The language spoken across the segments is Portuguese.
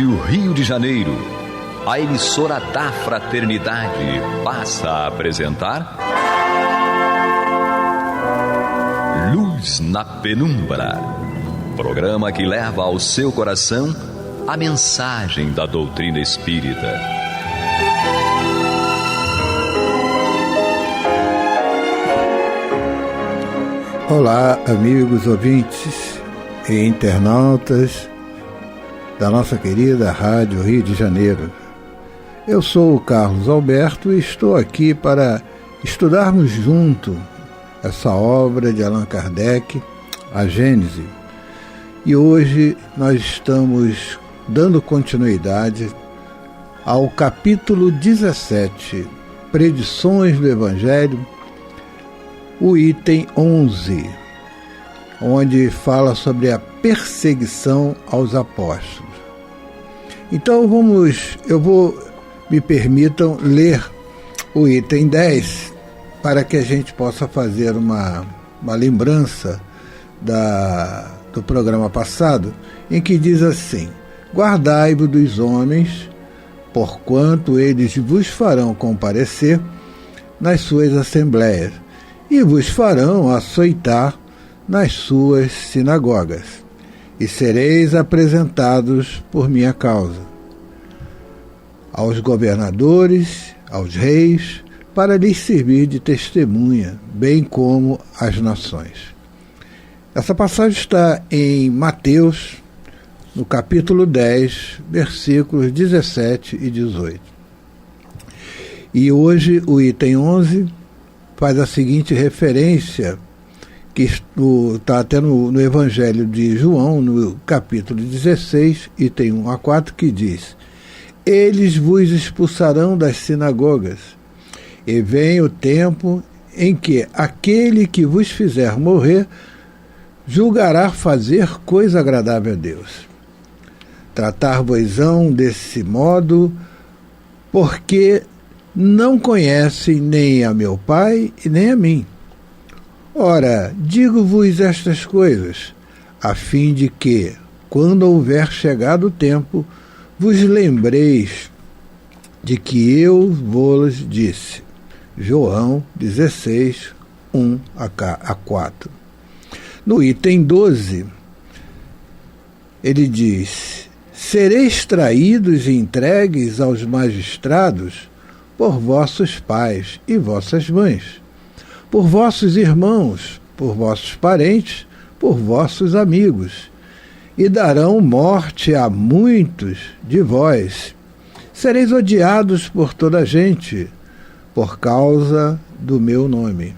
Rádio Rio de Janeiro, a emissora da fraternidade, passa a apresentar Luz na Penumbra, programa que leva ao seu coração a mensagem da doutrina espírita. Olá, amigos ouvintes e internautas da nossa querida Rádio Rio de Janeiro. Eu sou o Carlos Alberto e estou aqui para estudarmos junto essa obra de Allan Kardec, a Gênese. E hoje nós estamos dando continuidade ao capítulo 17, Predições do Evangelho, o item 11, onde fala sobre a perseguição aos apóstolos. Então me permitam ler o item 10 para que a gente possa fazer uma lembrança do programa passado, em que diz assim: guardai-vos dos homens, porquanto eles vos farão comparecer nas suas assembleias e vos farão açoitar nas suas sinagogas, e sereis apresentados por minha causa aos governadores, aos reis, para lhes servir de testemunha, bem como às nações. Essa passagem está em Mateus, no capítulo 10, versículos 17 e 18. E hoje o item 11 faz a seguinte referência, que está até no Evangelho de João, no capítulo 16, item 1 a 4, que diz: eles vos expulsarão das sinagogas, e vem o tempo em que aquele que vos fizer morrer julgará fazer coisa agradável a Deus. Tratar-vos-ão desse modo, porque não conhecem nem a meu Pai e nem a mim. Ora, digo-vos estas coisas, a fim de que, quando houver chegado o tempo, vos lembreis de que eu vos disse. João 16, 1 a 4. No item 12, ele diz: sereis traídos e entregues aos magistrados por vossos pais e vossas mães, por vossos irmãos, por vossos parentes, por vossos amigos, e darão morte a muitos de vós. Sereis odiados por toda a gente, por causa do meu nome.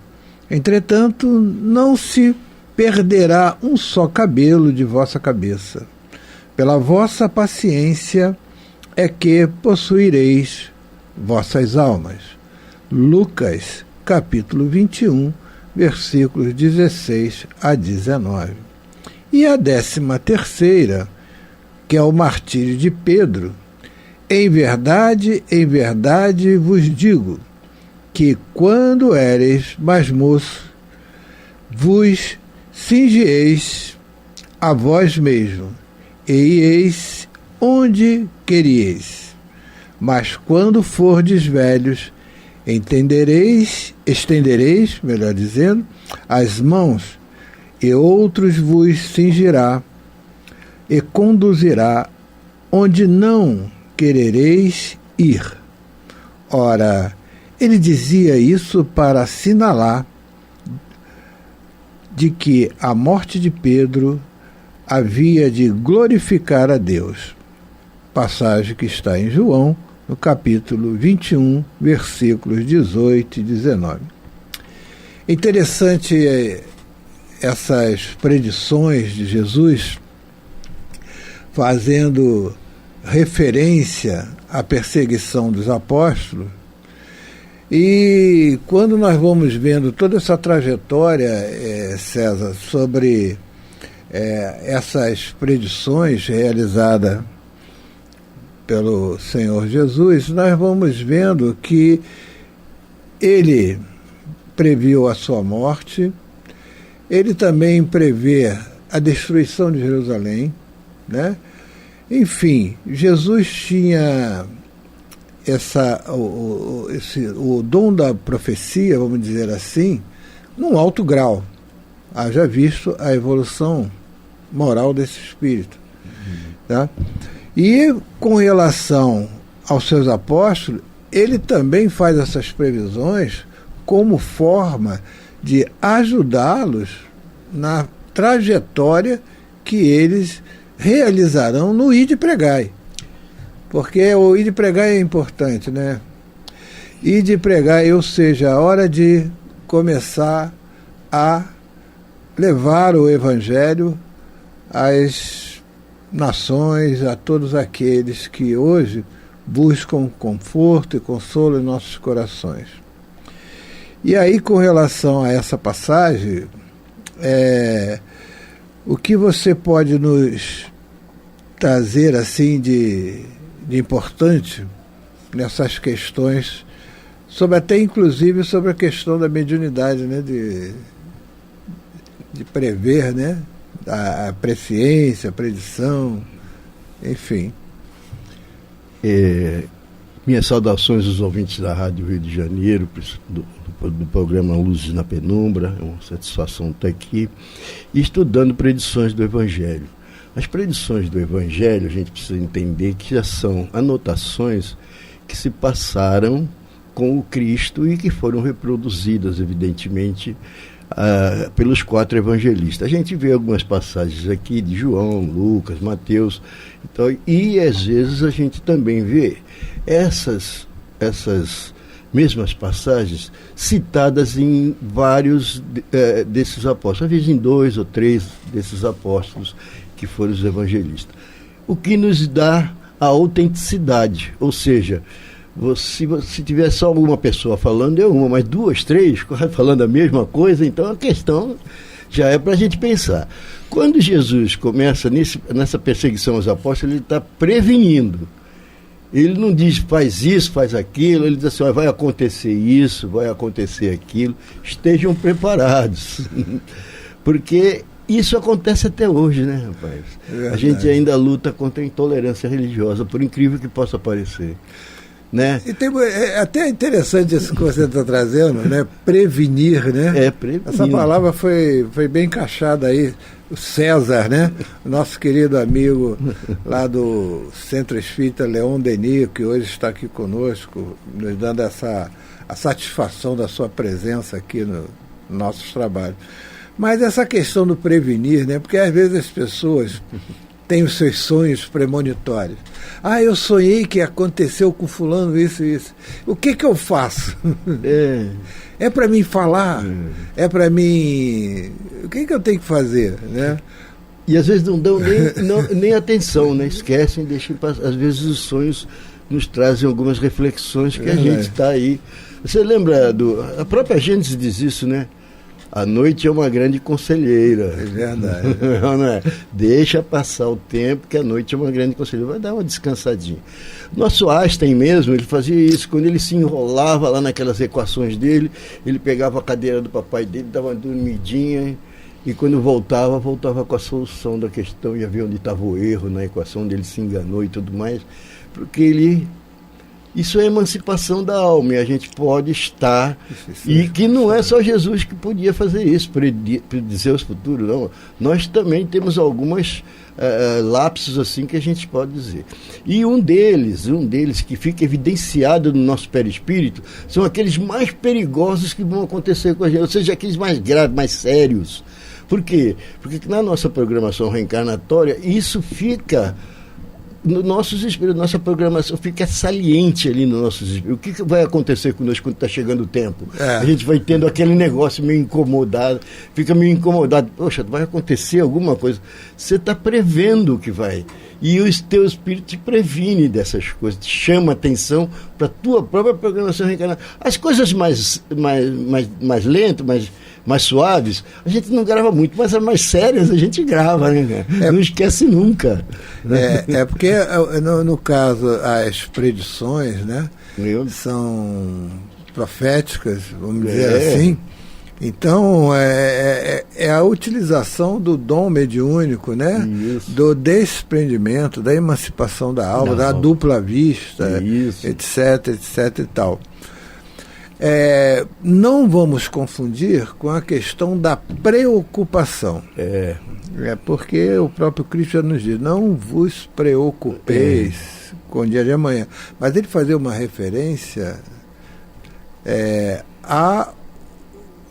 Entretanto, não se perderá um só cabelo de vossa cabeça. Pela vossa paciência é que possuireis vossas almas. Lucas, capítulo 21, versículos 16 a 19. E a 13ª, que é o martírio de Pedro: em verdade vos digo, que quando éreis mais moço, vos cingieis a vós mesmo, e ieis onde querieis. Mas quando fordes velhos, estendereis, melhor dizendo, as mãos, e outros vos cingirá e conduzirá onde não querereis ir. Ora, ele dizia isso para assinalar de que a morte de Pedro havia de glorificar a Deus. Passagem que está em João, no capítulo 21, versículos 18 e 19. Interessante essas predições de Jesus, fazendo referência à perseguição dos apóstolos. E quando nós vamos vendo toda essa trajetória, César, sobre essas predições realizadas pelo Senhor Jesus, nós vamos vendo que ele previu a sua morte, ele também prevê a destruição de Jerusalém, né? Enfim, Jesus tinha o dom da profecia, vamos dizer assim, num alto grau. Haja visto a evolução moral desse espírito. Tá? E com relação aos seus apóstolos, ele também faz essas previsões como forma de ajudá-los na trajetória que eles realizarão no Ide e Pregai. Porque o Ide e Pregai é importante, né? Ide e Pregai, ou seja, a hora de começar a levar o Evangelho às nações, a todos aqueles que hoje buscam conforto e consolo em nossos corações. E aí, com relação a essa passagem, o que você pode nos trazer assim de importante nessas questões, até inclusive sobre a questão da mediunidade, né, de prever, né, a presciência, a predição, enfim. Minhas saudações aos ouvintes da Rádio Rio de Janeiro, do programa Luzes na Penumbra. É uma satisfação estar aqui estudando predições do Evangelho. As predições do Evangelho, a gente precisa entender que já são anotações que se passaram com o Cristo e que foram reproduzidas, evidentemente, pelos 4 evangelistas. A gente vê algumas passagens aqui de João, Lucas, Mateus, então, e às vezes a gente também vê essas mesmas passagens citadas em vários desses apóstolos, às vezes em 2 ou 3 desses apóstolos que foram os evangelistas. O que nos dá a autenticidade, ou seja, se tiver só uma pessoa falando, é uma, mas 2, 3 falando a mesma coisa, então a questão já é para a gente pensar. Quando Jesus começa nessa perseguição aos apóstolos, ele está prevenindo. Ele não diz faz isso, faz aquilo, ele diz assim, vai acontecer isso, vai acontecer aquilo, estejam preparados. Porque isso acontece até hoje, né, rapaz? A gente ainda luta contra a intolerância religiosa, por incrível que possa parecer. Né? E é até interessante isso que você está trazendo, né? Prevenir, né? Prevenir. Essa palavra foi bem encaixada aí. O César, né? O nosso querido amigo lá do Centro Espírita Leon Denis, que hoje está aqui conosco, nos dando a satisfação da sua presença aqui no nossos trabalhos. Mas essa questão do prevenir, né? Porque às vezes as pessoas têm os seus sonhos premonitórios. Eu sonhei que aconteceu com fulano isso e isso. O que eu faço? É para mim falar? É para mim... O que eu tenho que fazer? Né? E às vezes não dão nem atenção, né? Esquecem, deixam passar. Às vezes os sonhos nos trazem algumas reflexões que a gente está aí. Você lembra a própria Gênesis diz isso, né? A noite é uma grande conselheira. É verdade. Não é? Deixa passar o tempo, que a noite é uma grande conselheira. Vai dar uma descansadinha. Nosso Einstein mesmo, ele fazia isso. Quando ele se enrolava lá naquelas equações dele, ele pegava a cadeira do papai dele, dava uma dormidinha, e quando voltava com a solução da questão, ia ver onde estava o erro na equação, onde ele se enganou e tudo mais. Porque isso é emancipação da alma, e a gente pode estar, e que não é só Jesus que podia fazer isso, predizer os futuros, não. Nós também temos algumas lapsos assim que a gente pode dizer. E um deles que fica evidenciado no nosso perispírito, são aqueles mais perigosos que vão acontecer com a gente, ou seja, aqueles mais graves, mais sérios. Por quê? Porque na nossa programação reencarnatória, isso fica... no nossos espíritos, nossa programação fica saliente ali no nossos espíritos. O que vai acontecer conosco quando está chegando o tempo? A gente vai tendo aquele negócio meio incomodado, fica meio incomodado. Poxa, vai acontecer alguma coisa. Você está prevendo o que vai. E o teu espírito te previne dessas coisas, te chama a atenção para a tua própria programação reencarnatória. As coisas mais lentas, mais suaves, a gente não grava muito, mas as mais sérias a gente grava, né? Não esquece nunca. Porque, no caso, as predições, né, são proféticas, vamos dizer assim, Então, é a utilização do dom mediúnico, né? Isso. Do desprendimento, da emancipação da alma, da dupla vista, Isso. etc e tal. Não vamos confundir com a questão da preocupação. Porque o próprio Cristo já nos diz, não vos preocupeis com o dia de amanhã. Mas ele fazia uma referência a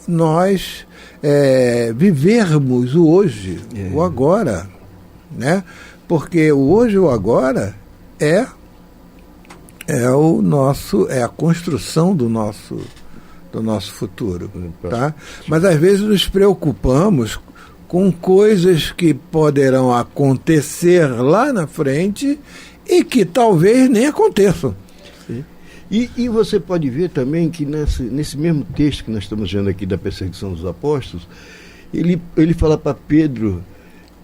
nós vivermos o hoje, o agora, né? Porque o hoje e o agora é a construção do nosso futuro, tá? Mas às vezes nos preocupamos com coisas que poderão acontecer lá na frente e que talvez nem aconteçam. E você pode ver também que nesse mesmo texto que nós estamos vendo aqui da perseguição dos apóstolos, ele fala para Pedro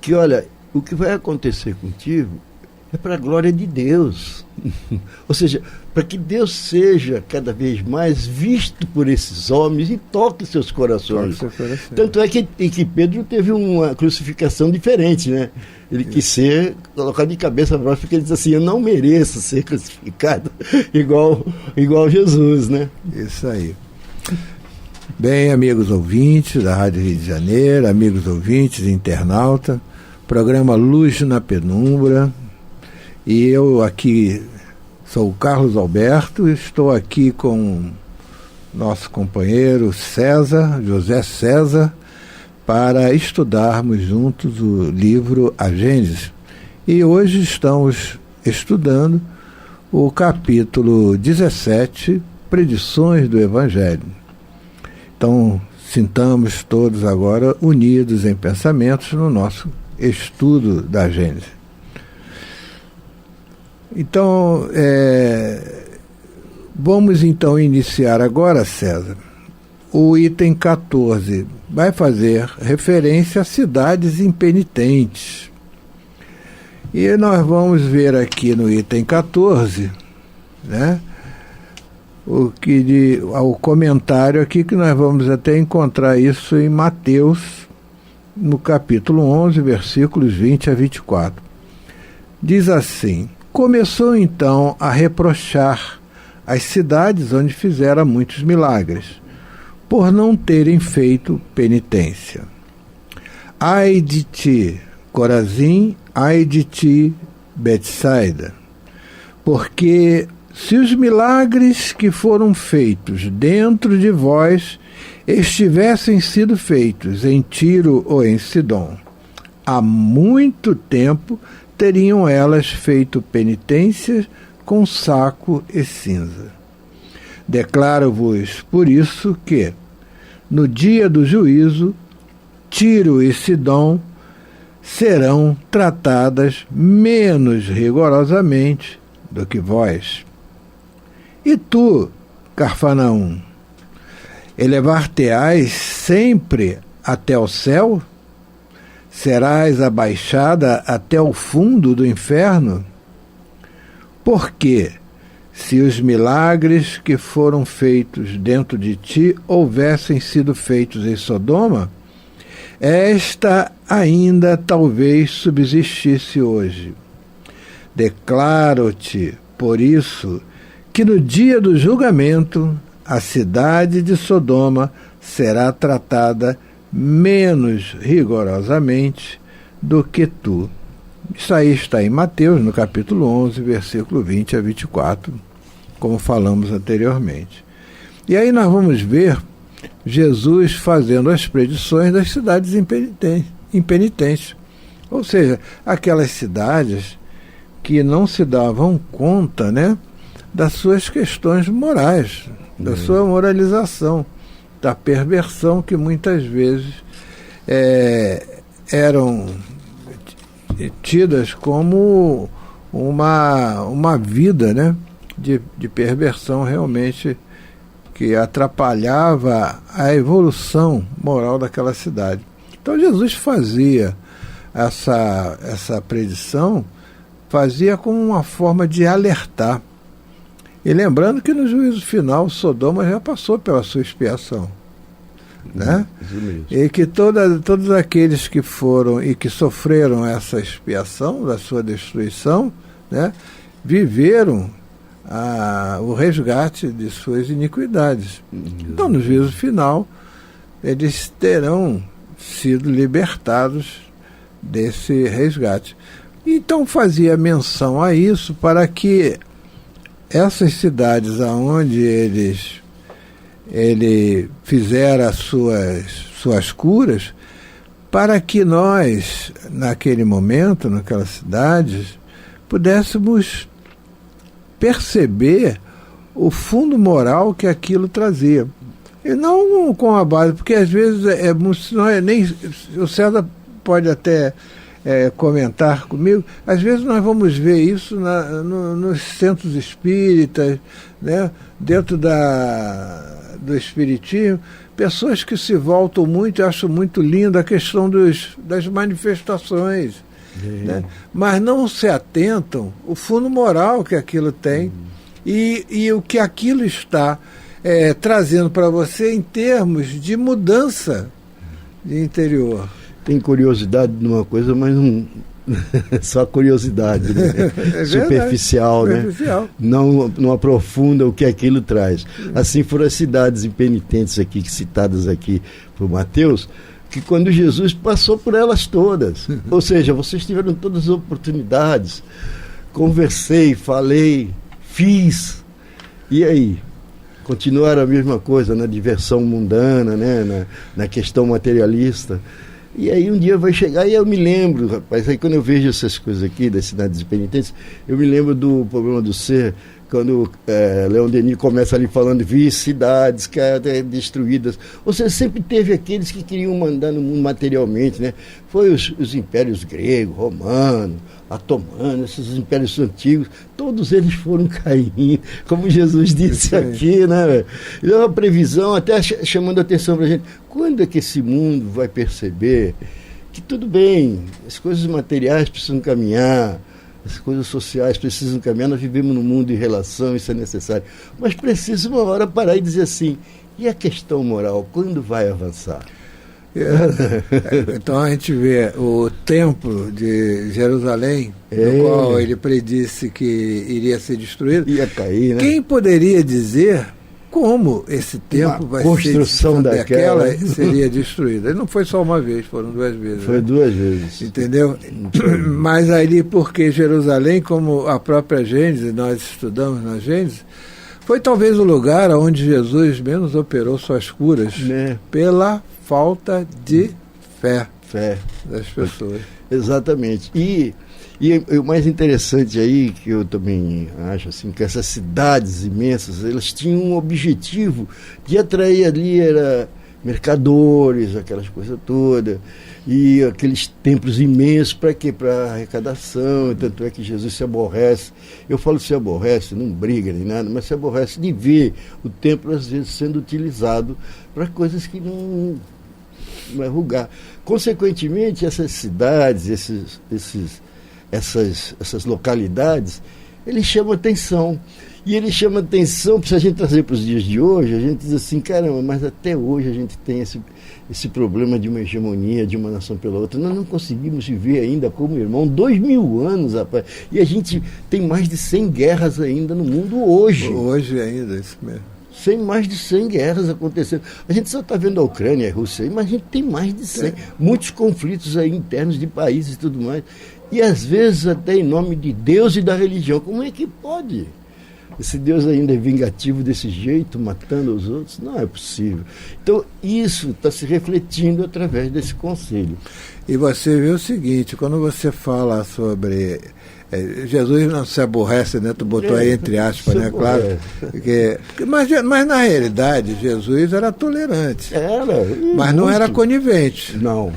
que, olha, o que vai acontecer contigo é para a glória de Deus. Ou seja, para que Deus seja cada vez mais visto por esses homens e toque seus corações. Tanto é que Pedro teve uma crucificação diferente, né? Ele quis ser colocado de cabeça para baixo, porque ele diz assim, eu não mereço ser crucificado igual Jesus, né? Isso aí. Bem, amigos ouvintes da Rádio Rio de Janeiro, amigos ouvintes, internauta, programa Luz na Penumbra, e eu aqui sou o Carlos Alberto, estou aqui com nosso companheiro José César, para estudarmos juntos o livro A Gênese. E hoje estamos estudando o capítulo 17, Predições do Evangelho. Então, sintamos todos agora unidos em pensamentos no nosso estudo da Gênese. Então, vamos então iniciar agora, César. O item 14 vai fazer referência a cidades impenitentes. E nós vamos ver aqui no item 14, né, o comentário aqui, que nós vamos até encontrar isso em Mateus, no capítulo 11, versículos 20 a 24. Diz assim: começou então a reprochar as cidades onde fizera muitos milagres, por não terem feito penitência. Ai de ti, Corazim, ai de ti, Betsaida, porque se os milagres que foram feitos dentro de vós estivessem sido feitos em Tiro ou em Sidom, há muito tempo teriam elas feito penitência com saco e cinza. Declaro-vos, por isso, que, no dia do juízo, Tiro e Sidom serão tratadas menos rigorosamente do que vós. E tu, Cafarnaum, elevar-te-ás sempre até o céu? Serás abaixada até o fundo do inferno? Porque, se os milagres que foram feitos dentro de ti houvessem sido feitos em Sodoma, esta ainda talvez subsistisse hoje. Declaro-te, por isso, que no dia do julgamento a cidade de Sodoma será tratada menos rigorosamente do que tu. Isso aí está em Mateus, no capítulo 11, versículo 20 a 24, como falamos anteriormente. E aí nós vamos ver Jesus fazendo as predições das cidades impenitentes. Ou seja, aquelas cidades que não se davam conta, né, das suas questões morais, da sua moralização, da perversão que muitas vezes eram tidas como uma vida, né, de perversão realmente, que atrapalhava a evolução moral daquela cidade. Então Jesus fazia essa predição, fazia como uma forma de alertar. E lembrando que no juízo final Sodoma já passou pela sua expiação. né? Isso mesmo. E que todos aqueles que foram e que sofreram essa expiação da sua destruição, né, viveram o resgate de suas iniquidades. Então, no juízo final, eles terão sido libertados desse resgate. Então, fazia menção a isso para que essas cidades aonde ele fizera as suas curas, para que nós, naquele momento, naquelas cidades, pudéssemos perceber o fundo moral que aquilo trazia. E não com a base, porque às vezes o César pode até comentar comigo, às vezes nós vamos ver isso nos centros espíritas, né, dentro do espiritismo, pessoas que se voltam muito, eu acho muito linda a questão das manifestações, né, mas não se atentam o fundo moral que aquilo tem e o que aquilo está trazendo para você em termos de mudança de interior. Tem curiosidade numa coisa, mas não só curiosidade, né? Superficial, né? Não aprofunda o que aquilo traz. Assim foram as cidades impenitentes aqui, citadas aqui por Mateus, que quando Jesus passou por elas todas, ou seja, vocês tiveram todas as oportunidades, conversei, falei, fiz, e aí? Continuaram a mesma coisa, na diversão mundana, né? na questão materialista. E aí um dia vai chegar, e eu me lembro, rapaz, aí quando eu vejo essas coisas aqui das cidades penitentes, eu me lembro do Problema do Ser, quando Leon Denis começa ali falando, vi cidades destruídas. Ou seja, sempre teve aqueles que queriam mandar no mundo materialmente, né? Foi os impérios grego, romano, otomano, esses impérios antigos, todos eles foram caindo, como Jesus disse aqui, né? E é uma previsão, até chamando a atenção para a gente, quando é que esse mundo vai perceber que tudo bem, as coisas materiais precisam caminhar, as coisas sociais precisam caminhar, nós vivemos num mundo de relação, isso é necessário, mas precisa uma hora parar e dizer assim, e a questão moral, quando vai avançar? Então a gente vê o templo de Jerusalém, no qual ele predisse que iria ser destruído. Ia cair, né? Quem poderia dizer como esse templo vai construção daquela seria destruído? Ele não foi só uma vez, foram 2 vezes. Foi, né? 2 vezes. Entendeu? Mas ali, porque Jerusalém, como a própria Gênesis, nós estudamos na Gênesis, foi talvez o lugar onde Jesus menos operou suas curas, né? Pela falta de fé das pessoas. Exatamente. E o mais interessante aí, que eu também acho assim, que essas cidades imensas, elas tinham um objetivo de atrair ali, era mercadores, aquelas coisas todas, e aqueles templos imensos, para quê? Para arrecadação, tanto é que Jesus se aborrece, eu falo se aborrece, não briga nem nada, mas se aborrece de ver o templo às vezes sendo utilizado para coisas que não vai rugar. Consequentemente, essas cidades, essas localidades, ele chama atenção. E ele chama atenção, se a gente trazer para os dias de hoje, a gente diz assim, caramba, mas até hoje a gente tem esse problema de uma hegemonia de uma nação pela outra. Nós não conseguimos viver ainda como irmão 2000 anos, rapaz. E a gente tem mais de 100 guerras ainda no mundo hoje. Hoje ainda, isso mesmo. Mais de 100 guerras acontecendo. A gente só está vendo a Ucrânia e a Rússia aí, mas a gente tem mais de 100. Muitos conflitos aí internos de países e tudo mais. E às vezes até em nome de Deus e da religião. Como é que pode? Esse Deus ainda é vingativo desse jeito, matando os outros? Não é possível. Então, isso está se refletindo através desse conselho. E você vê o seguinte, quando você fala sobre... Jesus não se aborrece, né? Tu botou aí entre aspas, né? Claro. Mas na realidade, Jesus era tolerante. Mas não era conivente. Não.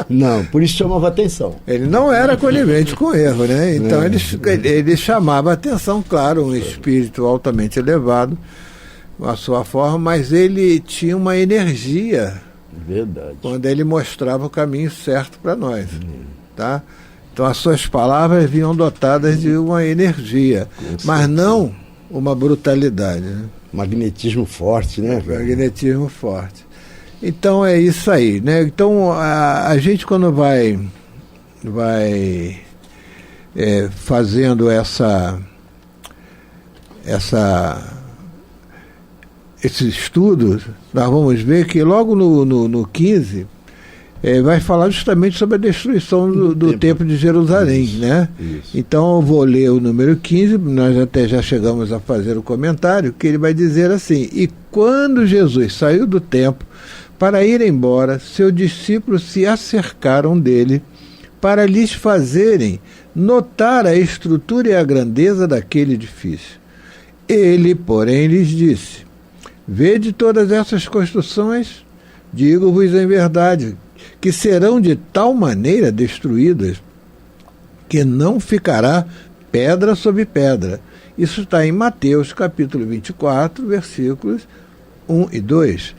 Não, por isso chamava atenção. Ele não era conivente com erro, né? Então ele chamava atenção, claro, um espírito altamente elevado, a sua forma, mas ele tinha uma energia. Verdade. Quando ele mostrava o caminho certo para nós. Tá? Então as suas palavras vinham dotadas de uma energia, mas não uma brutalidade, né? Magnetismo forte, né? Magnetismo forte. Então é isso aí, né? Então a gente quando vai fazendo esse estudo, nós vamos ver que logo no 15 vai falar justamente sobre a destruição do Templo de Jerusalém, isso, né? Isso. Então eu vou ler o número 15, nós até já chegamos a fazer o comentário, que ele vai dizer assim: e quando Jesus saiu do templo para ir embora, seus discípulos se acercaram dele para lhes fazerem notar a estrutura e a grandeza daquele edifício. Ele, porém, lhes disse: vede todas essas construções? Digo-vos em verdade, que serão de tal maneira destruídas que não ficará pedra sobre pedra. Isso está em Mateus capítulo 24, versículos 1 e 2.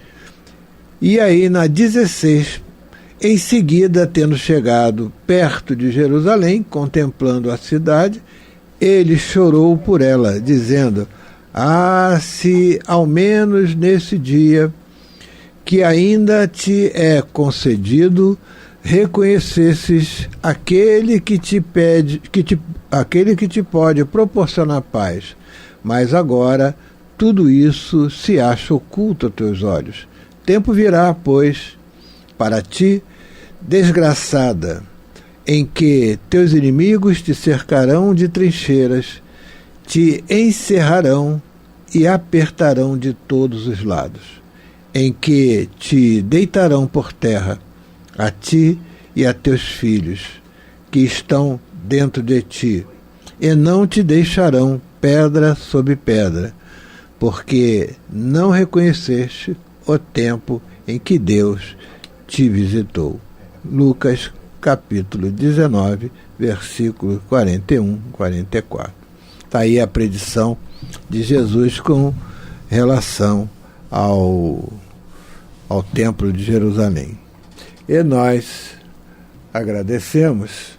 E aí na 16, em seguida, tendo chegado perto de Jerusalém, contemplando a cidade, ele chorou por ela, dizendo: se ao menos nesse dia que ainda te é concedido reconhecesses aquele que te pode proporcionar paz, mas agora tudo isso se acha oculto a teus olhos. Tempo virá, pois, para ti, desgraçada, em que teus inimigos te cercarão de trincheiras, te encerrarão e apertarão de todos os lados, em que te deitarão por terra, a ti e a teus filhos, que estão dentro de ti, e não te deixarão pedra sobre pedra, porque não reconheceste o tempo em que Deus te visitou. Lucas capítulo 19, versículo 41, 44. Está aí a predição de Jesus com relação ao Templo de Jerusalém. E nós agradecemos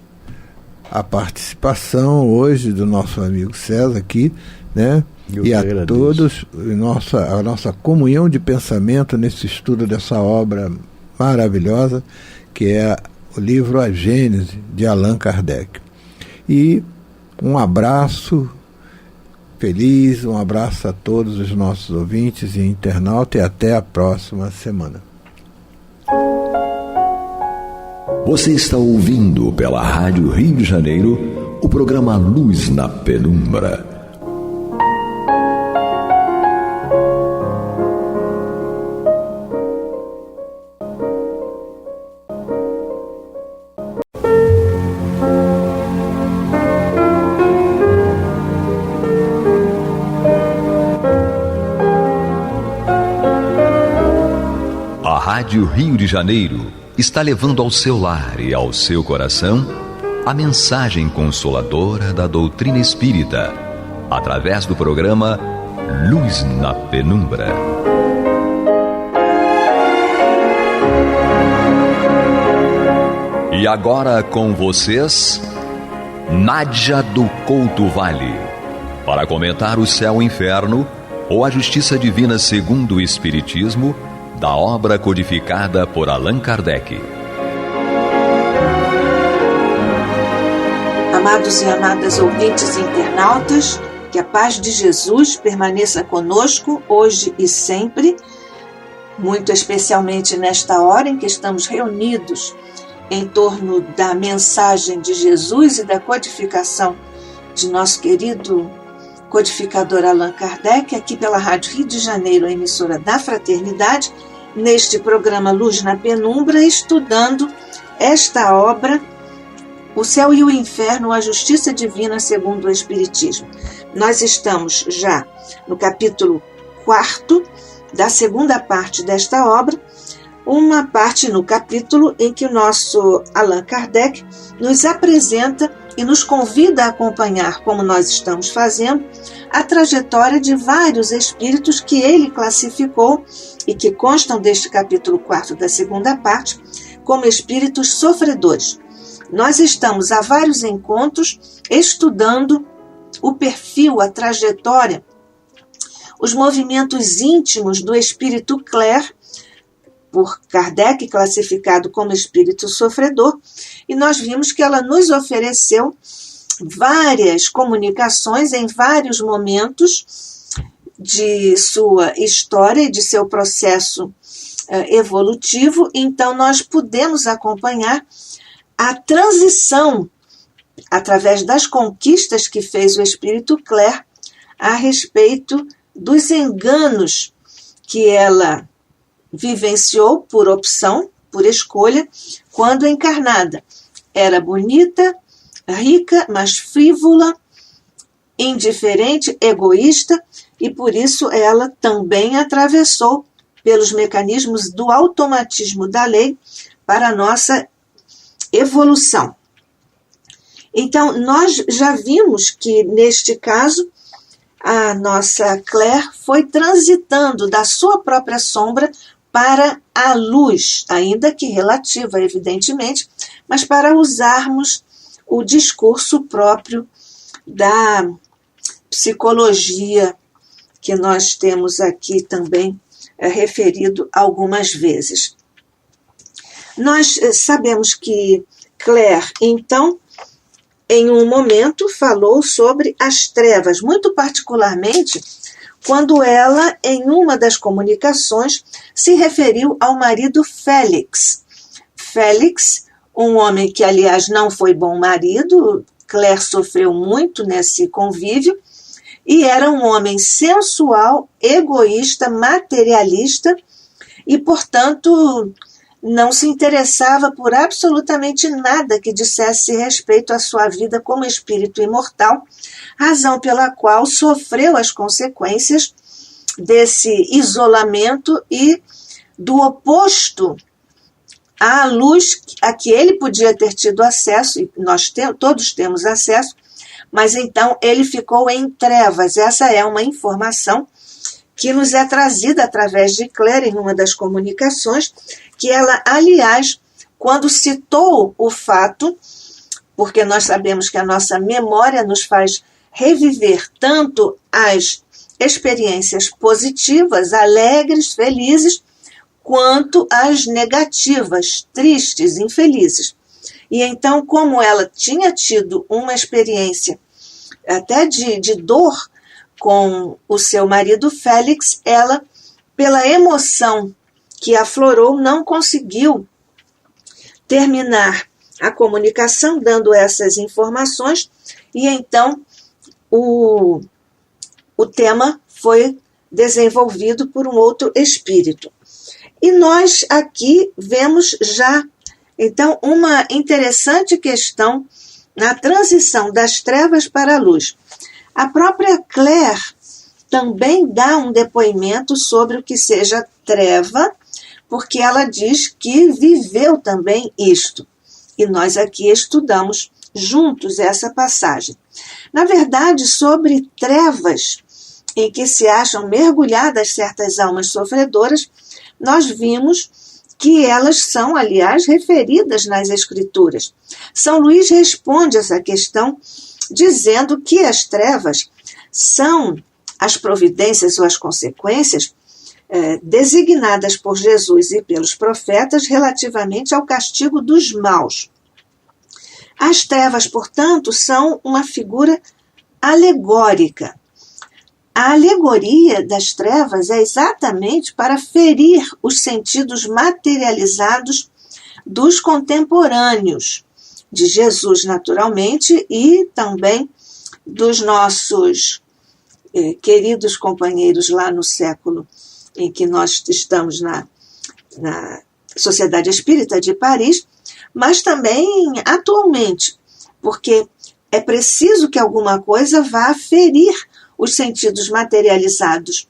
a participação hoje do nosso amigo César aqui, né? E a todos a nossa comunhão de pensamento nesse estudo dessa obra maravilhosa que é o livro A Gênese de Allan Kardec. E um abraço feliz, um abraço a todos os nossos ouvintes e internautas, e até a próxima semana. Você está ouvindo pela Rádio Rio de Janeiro o programa Luz na Penumbra. A Rádio Rio de Janeiro está levando ao seu lar e ao seu coração a mensagem consoladora da doutrina espírita, através do programa Luz na Penumbra. E agora com vocês, Nádia do Couto Vale, para comentar o céu e inferno ou a justiça divina segundo o Espiritismo, da obra codificada por Allan Kardec. Amados e amadas ouvintes e internautas, que a paz de Jesus permaneça conosco hoje e sempre, muito especialmente nesta hora em que estamos reunidos em torno da mensagem de Jesus e da codificação de nosso querido codificador Allan Kardec, aqui pela Rádio Rio de Janeiro, a emissora da Fraternidade, neste programa Luz na Penumbra, estudando esta obra, O Céu e o Inferno, a Justiça Divina segundo o Espiritismo. Nós estamos já no capítulo 4 da segunda parte desta obra, uma parte no capítulo em que o nosso Allan Kardec nos apresenta e nos convida a acompanhar, como nós estamos fazendo, a trajetória de vários espíritos que ele classificou e que constam deste capítulo 4 da segunda parte como espíritos sofredores. Nós estamos há vários encontros estudando o perfil, a trajetória, os movimentos íntimos do espírito Claire, por Kardec classificado como espírito sofredor, e nós vimos que ela nos ofereceu várias comunicações em vários momentos de sua história e de seu processo evolutivo. Então nós pudemos acompanhar a transição através das conquistas que fez o espírito Claire a respeito dos enganos que ela vivenciou por opção, por escolha, quando encarnada. Era bonita, rica, mas frívola, indiferente, egoísta, e por isso ela também atravessou pelos mecanismos do automatismo da lei para a nossa evolução. Então, nós já vimos que, neste caso, a nossa Claire foi transitando da sua própria sombra para a luz, ainda que relativa, evidentemente, mas para usarmos o discurso próprio da psicologia que nós temos aqui também referido algumas vezes. Nós sabemos que Claire, então, em um momento falou sobre as trevas, muito particularmente quando ela, em uma das comunicações, se referiu ao marido Félix. Félix, um homem que, aliás, não foi bom marido, Claire sofreu muito nesse convívio, e era um homem sensual, egoísta, materialista, e, portanto, não se interessava por absolutamente nada que dissesse respeito à sua vida como espírito imortal, razão pela qual sofreu as consequências desse isolamento e do oposto à luz a que ele podia ter tido acesso, e nós todos temos acesso, mas então ele ficou em trevas. Essa é uma informação que nos é trazida através de Claire em uma das comunicações, que ela, aliás, quando citou o fato, porque nós sabemos que a nossa memória nos faz reviver tanto as experiências positivas, alegres, felizes, quanto as negativas, tristes, infelizes. E então, como ela tinha tido uma experiência até de dor com o seu marido Félix, ela, pela emoção que aflorou, não conseguiu terminar a comunicação dando essas informações, e então o tema foi desenvolvido por um outro espírito. E nós aqui vemos já, então, uma interessante questão na transição das trevas para a luz. A própria Claire também dá um depoimento sobre o que seja treva, porque ela diz que viveu também isto. E nós aqui estudamos juntos essa passagem. Na verdade, sobre trevas em que se acham mergulhadas certas almas sofredoras, nós vimos que elas são, aliás, referidas nas Escrituras. São Luís responde essa questão dizendo que as trevas são as providências ou as consequências designadas por Jesus e pelos profetas relativamente ao castigo dos maus. As trevas, portanto, são uma figura alegórica. A alegoria das trevas é exatamente para ferir os sentidos materializados dos contemporâneos, de Jesus, naturalmente, e também dos nossos queridos companheiros lá no século em que nós estamos na Sociedade Espírita de Paris, mas também atualmente, porque é preciso que alguma coisa vá ferir os sentidos materializados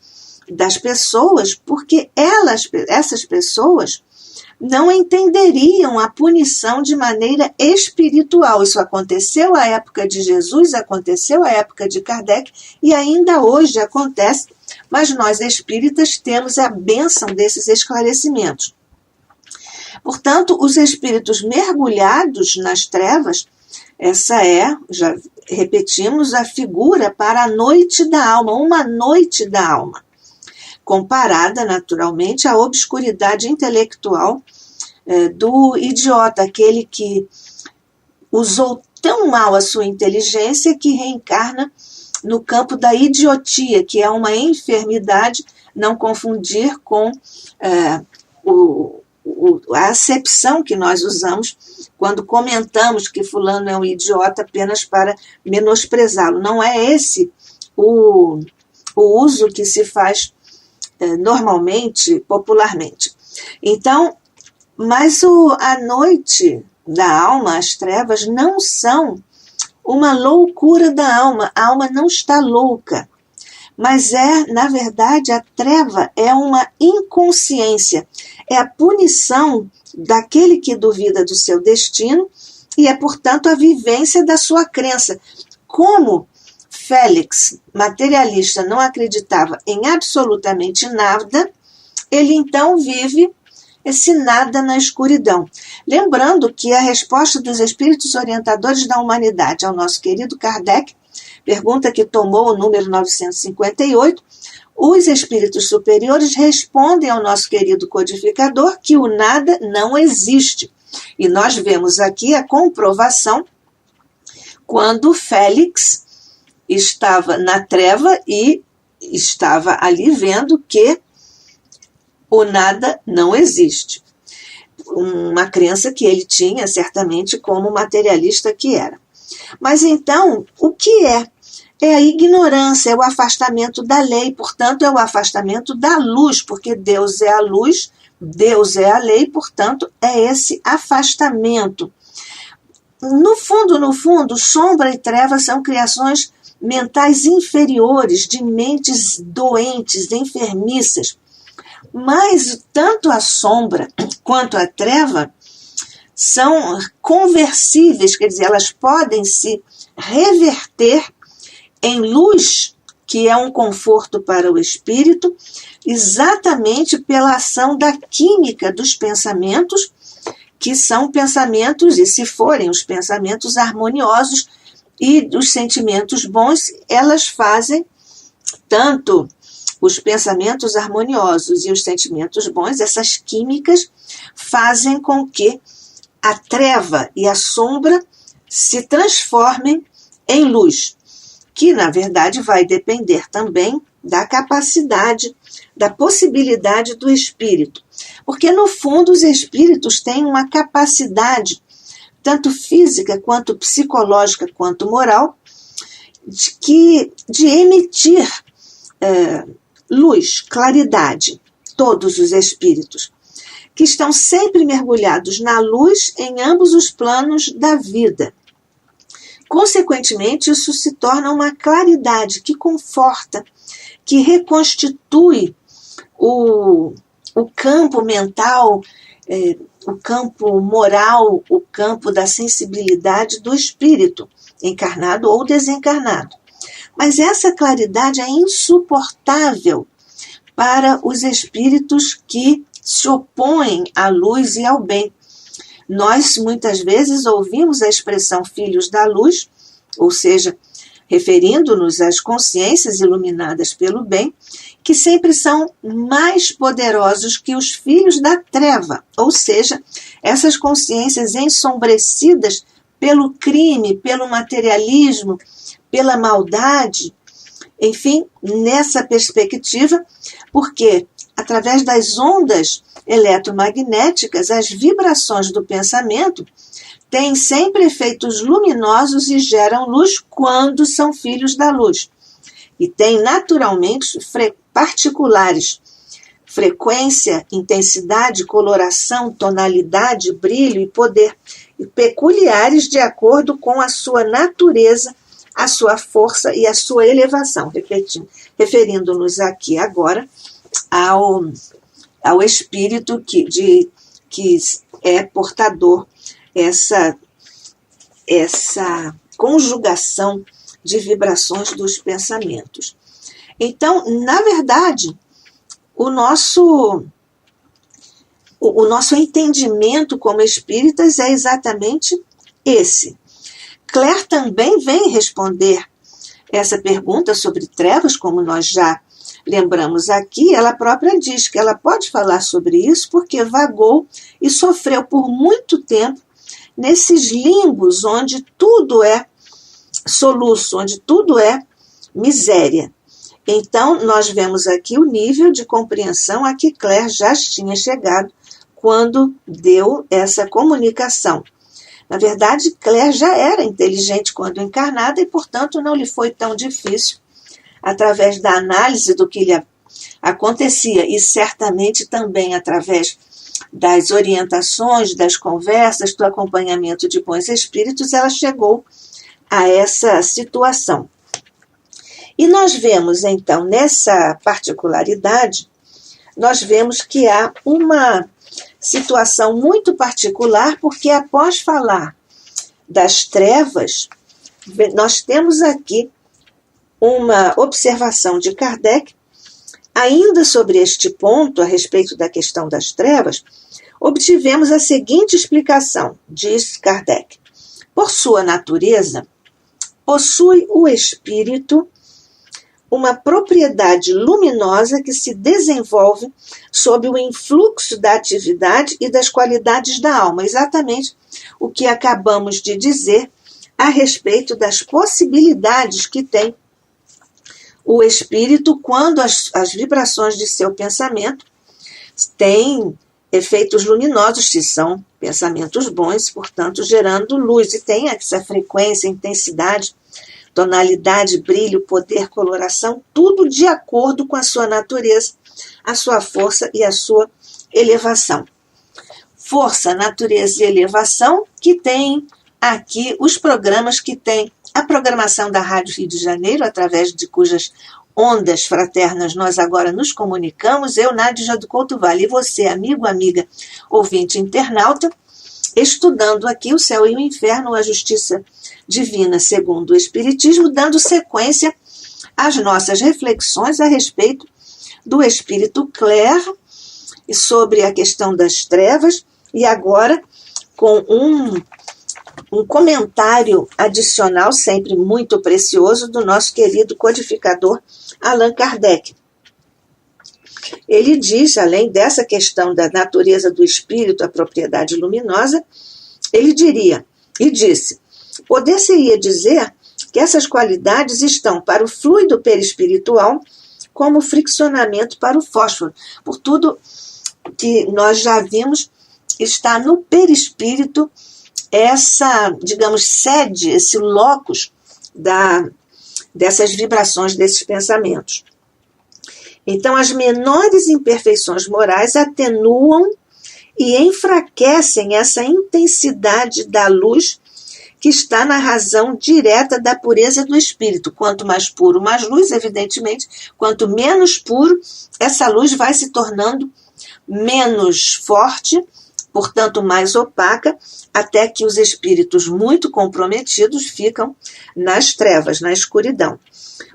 das pessoas, porque essas pessoas não entenderiam a punição de maneira espiritual. Isso aconteceu à época de Jesus, aconteceu à época de Kardec e ainda hoje acontece, mas nós espíritas temos a bênção desses esclarecimentos. Portanto, os espíritos mergulhados nas trevas, essa é repetimos, a figura para a noite da alma, uma noite da alma, comparada naturalmente à obscuridade intelectual do idiota, aquele que usou tão mal a sua inteligência que reencarna no campo da idiotia, que é uma enfermidade, não confundir com a acepção que nós usamos quando comentamos que fulano é um idiota apenas para menosprezá-lo. Não é esse o uso que se faz normalmente, popularmente. Então, mas a noite da alma, as trevas, não são uma loucura da alma. A alma não está louca. Mas na verdade, a treva é uma inconsciência. É a punição daquele que duvida do seu destino e é, portanto, a vivência da sua crença. Como Félix, materialista, não acreditava em absolutamente nada, ele então vive esse nada na escuridão. Lembrando que a resposta dos espíritos orientadores da humanidade ao nosso querido Kardec, pergunta que tomou o número 958, os espíritos superiores respondem ao nosso querido codificador que o nada não existe. E nós vemos aqui a comprovação quando Félix estava na treva e estava ali vendo que o nada não existe. Uma crença que ele tinha, certamente, como materialista que era. Mas então, o que é? É a ignorância, é o afastamento da lei, portanto, é o afastamento da luz, porque Deus é a luz, Deus é a lei, portanto, é esse afastamento. No fundo, sombra e treva são criações mentais inferiores, de mentes doentes, enfermiças. Mas tanto a sombra quanto a treva são conversíveis, quer dizer, elas podem se reverter em luz, que é um conforto para o espírito, exatamente pela ação da química dos pensamentos, que são pensamentos, e se forem os pensamentos harmoniosos e os sentimentos bons, elas fazem tanto os pensamentos harmoniosos e os sentimentos bons, essas químicas fazem com que a treva e a sombra se transformem em luz, que na verdade vai depender também da capacidade, da possibilidade do espírito. Porque no fundo os espíritos têm uma capacidade, tanto física quanto psicológica quanto moral, de emitir luz, claridade, todos os espíritos, que estão sempre mergulhados na luz em ambos os planos da vida. Consequentemente, isso se torna uma claridade que conforta, que reconstitui o campo mental, o campo moral, o campo da sensibilidade do espírito, encarnado ou desencarnado. Mas essa claridade é insuportável para os espíritos que se opõem à luz e ao bem. Nós, muitas vezes, ouvimos a expressão filhos da luz, ou seja, referindo-nos às consciências iluminadas pelo bem, que sempre são mais poderosos que os filhos da treva, ou seja, essas consciências ensombrecidas pelo crime, pelo materialismo, pela maldade, enfim, nessa perspectiva, porque através das ondas eletromagnéticas, as vibrações do pensamento têm sempre efeitos luminosos e geram luz quando são filhos da luz. E têm naturalmente particulares, frequência, intensidade, coloração, tonalidade, brilho e poder, e peculiares de acordo com a sua natureza, a sua força e a sua elevação. Referindo-nos aqui agora ao espírito que é portador essa conjugação de vibrações dos pensamentos. Então, na verdade, o nosso entendimento como espíritas é exatamente esse. Claire também vem responder essa pergunta sobre trevas, como nós já lembramos aqui. Ela própria diz que ela pode falar sobre isso porque vagou e sofreu por muito tempo nesses limbos onde tudo é soluço, onde tudo é miséria. Então, nós vemos aqui o nível de compreensão a que Claire já tinha chegado quando deu essa comunicação. Na verdade, Claire já era inteligente quando encarnada e, portanto, não lhe foi tão difícil, através da análise do que lhe acontecia e certamente também através das orientações, das conversas, do acompanhamento de bons espíritos, ela chegou a essa situação. E nós vemos, então, nessa particularidade, nós vemos que há uma situação muito particular, porque após falar das trevas, nós temos aqui uma observação de Kardec, ainda sobre este ponto, a respeito da questão das trevas, obtivemos a seguinte explicação, diz Kardec. Por sua natureza, possui o espírito uma propriedade luminosa que se desenvolve sob o influxo da atividade e das qualidades da alma. Exatamente o que acabamos de dizer a respeito das possibilidades que tem o espírito quando as vibrações de seu pensamento têm efeitos luminosos, se são pensamentos bons, portanto, gerando luz. E tem essa frequência, intensidade, tonalidade, brilho, poder, coloração, tudo de acordo com a sua natureza, a sua força e a sua elevação. Força, natureza e elevação, que tem aqui os programas que tem a programação da Rádio Rio de Janeiro, através de cujas ondas fraternas nós agora nos comunicamos, eu, Nádia do Couto Vale, e você, amigo, amiga, ouvinte, internauta, estudando aqui o céu e o inferno, a justiça divina segundo o Espiritismo, dando sequência às nossas reflexões a respeito do Espírito Claire e sobre a questão das trevas, e agora com um comentário adicional, sempre muito precioso, do nosso querido codificador Allan Kardec. Ele diz, além dessa questão da natureza do espírito, a propriedade luminosa, ele disse, poder-se-ia dizer que essas qualidades estão para o fluido perispiritual como friccionamento para o fósforo. Por tudo que nós já vimos, está no perispírito essa, digamos, sede, esse locus dessas vibrações, desses pensamentos. Então, as menores imperfeições morais atenuam e enfraquecem essa intensidade da luz que está na razão direta da pureza do espírito. Quanto mais puro, mais luz, evidentemente. Quanto menos puro, essa luz vai se tornando menos forte, portanto mais opaca, até que os espíritos muito comprometidos ficam nas trevas, na escuridão.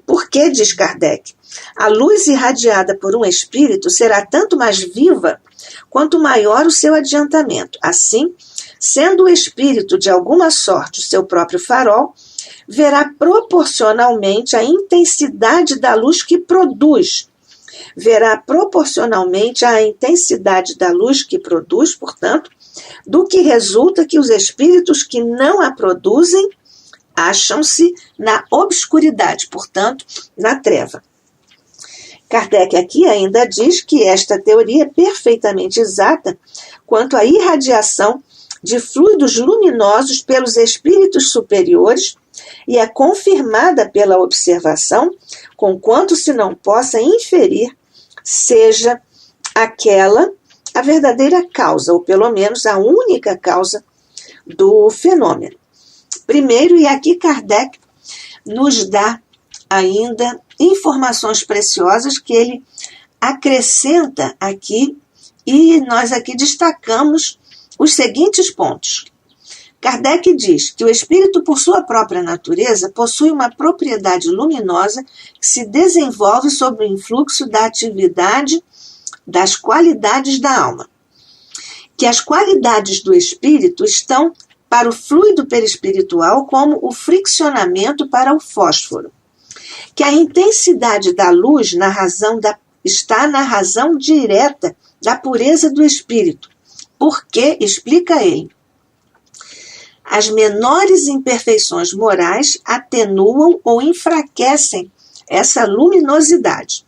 Por que, diz Kardec, a luz irradiada por um espírito será tanto mais viva quanto maior o seu adiantamento. Assim, sendo o espírito de alguma sorte o seu próprio farol, verá proporcionalmente a intensidade da luz que produz. Portanto, do que resulta que os espíritos que não a produzem acham-se na obscuridade, portanto, na treva. Kardec aqui ainda diz que esta teoria é perfeitamente exata quanto à irradiação de fluidos luminosos pelos espíritos superiores e é confirmada pela observação, conquanto se não possa inferir seja aquela a verdadeira causa, ou pelo menos a única causa do fenômeno. Primeiro, e aqui Kardec nos dá ainda informações preciosas que ele acrescenta aqui, e nós aqui destacamos os seguintes pontos. Kardec diz que o espírito, por sua própria natureza, possui uma propriedade luminosa que se desenvolve sob o influxo da atividade das qualidades da alma. Que as qualidades do espírito estão para o fluido perispiritual como o friccionamento para o fósforo. Que a intensidade da luz está na razão direta da pureza do espírito. Porque, explica ele, as menores imperfeições morais atenuam ou enfraquecem essa luminosidade.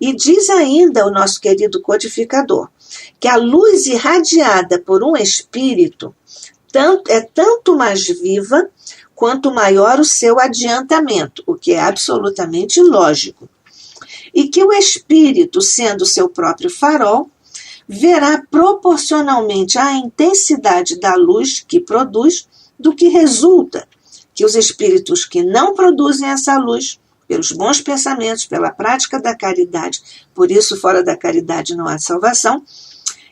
E diz ainda o nosso querido codificador, que a luz irradiada por um espírito é tanto mais viva quanto maior o seu adiantamento, o que é absolutamente lógico. E que o espírito, sendo seu próprio farol, verá proporcionalmente à intensidade da luz que produz do que resulta que os espíritos que não produzem essa luz, pelos bons pensamentos, pela prática da caridade, por isso fora da caridade não há salvação,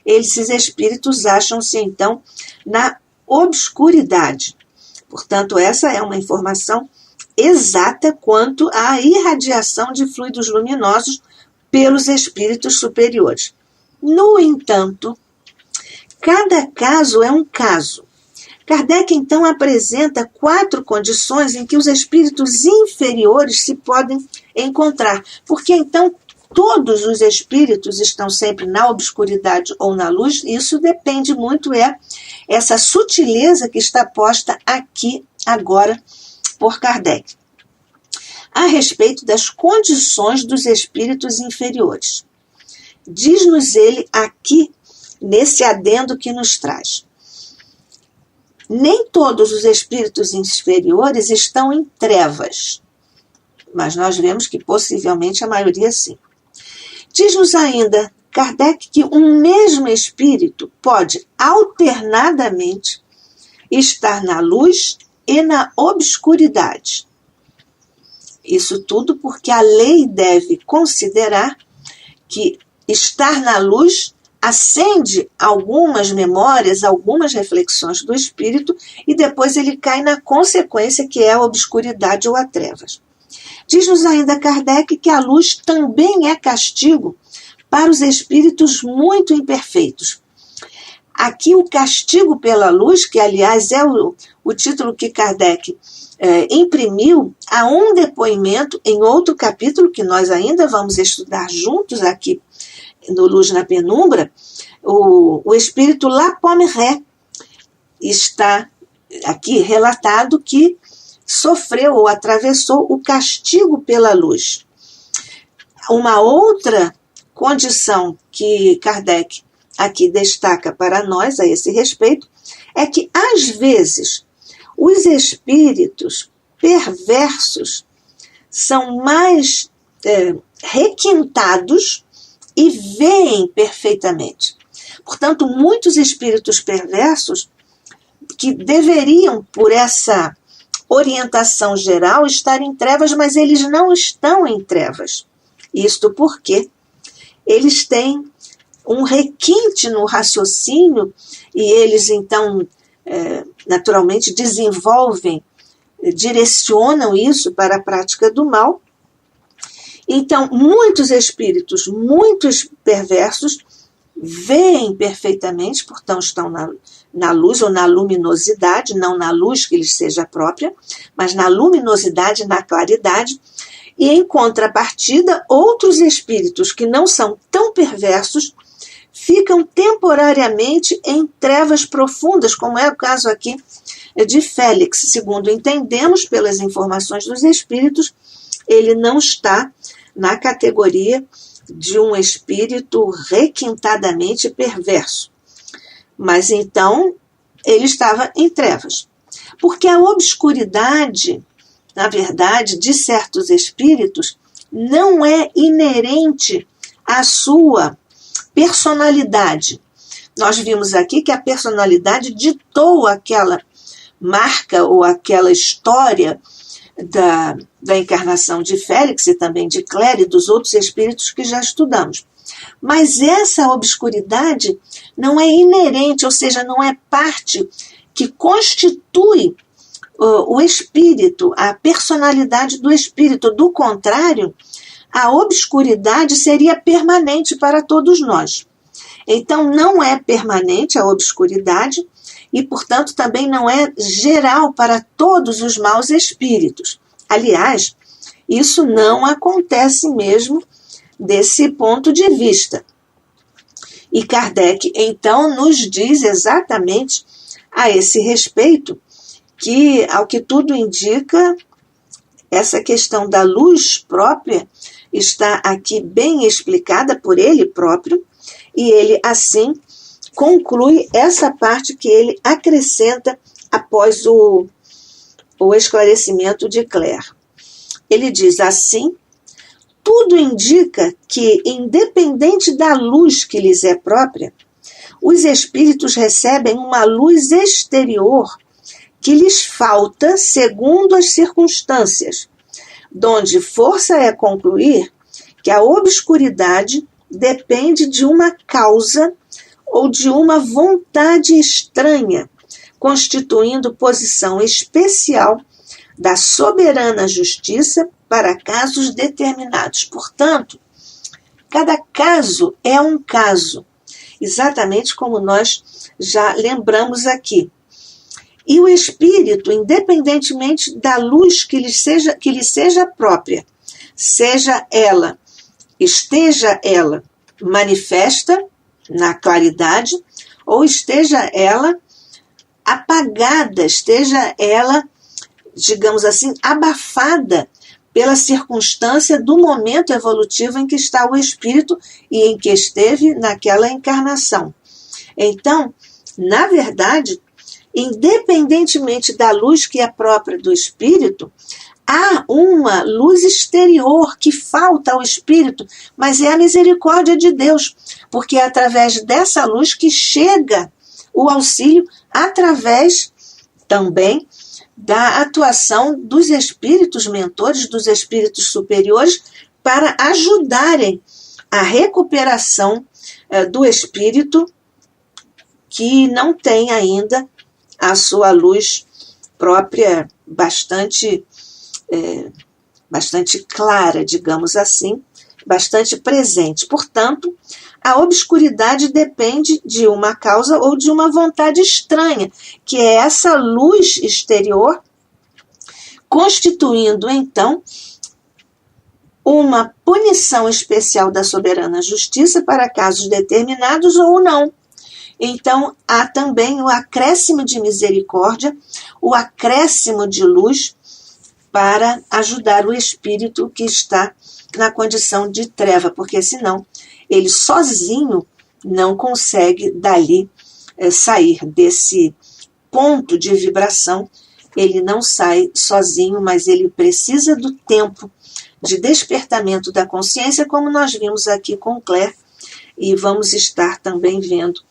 esses espíritos acham-se então na obscuridade. Portanto, essa é uma informação exata quanto à irradiação de fluidos luminosos pelos espíritos superiores. No entanto, cada caso é um caso. Kardec, então, apresenta 4 condições em que os espíritos inferiores se podem encontrar, porque, então, todos os espíritos estão sempre na obscuridade ou na luz, e isso depende muito, essa sutileza que está posta aqui, agora, por Kardec, a respeito das condições dos espíritos inferiores. Diz-nos ele aqui, nesse adendo que nos traz. Nem todos os espíritos inferiores estão em trevas, mas nós vemos que possivelmente a maioria sim. Diz-nos ainda Kardec que um mesmo espírito pode alternadamente estar na luz e na obscuridade. Isso tudo porque a lei deve considerar que estar na luz acende algumas memórias, algumas reflexões do espírito e depois ele cai na consequência que é a obscuridade ou a trevas. Diz-nos ainda Kardec que a luz também é castigo para os espíritos muito imperfeitos. Aqui o castigo pela luz, que aliás é o título que Kardec imprimiu a um depoimento em outro capítulo que nós ainda vamos estudar juntos aqui no Luz na Penumbra, o espírito Lapomré está aqui relatado que sofreu ou atravessou o castigo pela luz. Uma outra condição que Kardec aqui destaca para nós a esse respeito é que, às vezes, os espíritos perversos são mais requintados e veem perfeitamente. Portanto, muitos espíritos perversos que deveriam, por essa orientação geral, estar em trevas, mas eles não estão em trevas. Isto porque eles têm um requinte no raciocínio e eles, então, naturalmente desenvolvem, direcionam isso para a prática do mal. Então, muitos espíritos, muitos perversos, veem perfeitamente, portanto estão na luz ou na luminosidade, não na luz que lhes seja própria, mas na luminosidade, na claridade, e em contrapartida, outros espíritos que não são tão perversos ficam temporariamente em trevas profundas, como é o caso aqui de Félix. Segundo entendemos pelas informações dos espíritos, ele não está na categoria de um espírito requintadamente perverso. Mas então ele estava em trevas. Porque a obscuridade, na verdade, de certos espíritos, não é inerente à sua personalidade. Nós vimos aqui que a personalidade ditou aquela marca ou aquela história da encarnação de Félix e também de Claire e dos outros espíritos que já estudamos. Mas essa obscuridade não é inerente, ou seja, não é parte que constitui o espírito, a personalidade do espírito. Do contrário, a obscuridade seria permanente para todos nós. Então, não é permanente a obscuridade e, portanto, também não é geral para todos os maus espíritos. Aliás, isso não acontece mesmo desse ponto de vista. E Kardec, então, nos diz exatamente a esse respeito que, ao que tudo indica, essa questão da luz própria está aqui bem explicada por ele próprio, e ele, assim, conclui essa parte que ele acrescenta após o esclarecimento de Clare. Ele diz assim: tudo indica que, independente da luz que lhes é própria, os espíritos recebem uma luz exterior que lhes falta segundo as circunstâncias, donde força é concluir que a obscuridade depende de uma causa ou de uma vontade estranha, constituindo posição especial da soberana justiça para casos determinados. Portanto, cada caso é um caso, exatamente como nós já lembramos aqui. E o espírito, independentemente da luz que lhe seja própria, esteja ela manifesta na claridade, ou esteja ela apagada, esteja ela, digamos assim, abafada pela circunstância do momento evolutivo em que está o espírito e em que esteve naquela encarnação. Então, na verdade, independentemente da luz que é própria do espírito, há uma luz exterior que falta ao espírito, mas é a misericórdia de Deus, porque é através dessa luz que chega o auxílio, através também da atuação dos espíritos mentores, dos espíritos superiores, para ajudarem a recuperação do espírito que não tem ainda a sua luz própria bastante clara, digamos assim, bastante presente. Portanto, a obscuridade depende de uma causa ou de uma vontade estranha, que é essa luz exterior, constituindo, então, uma punição especial da soberana justiça para casos determinados ou não. Então, há também o acréscimo de misericórdia, o acréscimo de luz para ajudar o espírito que está na condição de treva, porque senão ele sozinho não consegue dali sair desse ponto de vibração. Ele não sai sozinho, mas ele precisa do tempo de despertamento da consciência, como nós vimos aqui com Clare, e vamos estar também vendo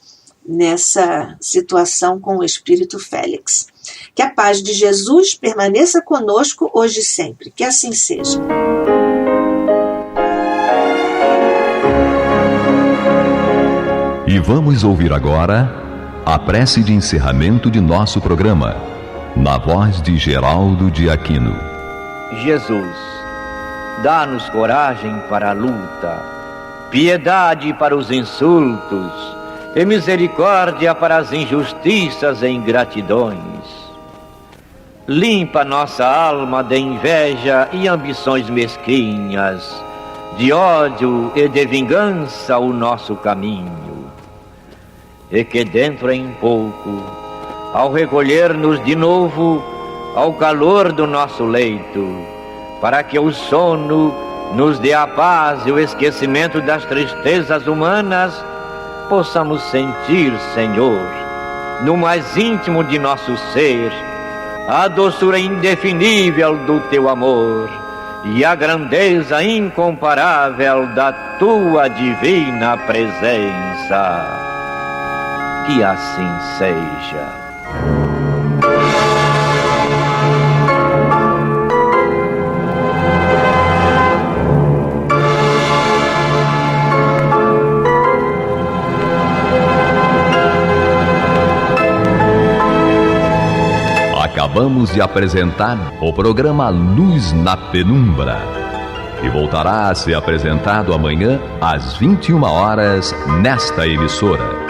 nessa situação com o Espírito Félix. Que a paz de Jesus permaneça conosco hoje e sempre. Que assim seja. E vamos ouvir agora a prece de encerramento de nosso programa, na voz de Geraldo de Aquino. Jesus, dá-nos coragem para a luta, piedade para os insultos e misericórdia para as injustiças e ingratidões. Limpa nossa alma de inveja e ambições mesquinhas, de ódio e de vingança o nosso caminho. E que dentro em pouco, ao recolher-nos de novo ao calor do nosso leito, para que o sono nos dê a paz e o esquecimento das tristezas humanas, possamos sentir, Senhor, no mais íntimo de nosso ser, a doçura indefinível do Teu amor e a grandeza incomparável da Tua divina presença. Que assim seja. Acabamos de apresentar o programa Luz na Penumbra, e voltará a ser apresentado amanhã às 21 horas nesta emissora.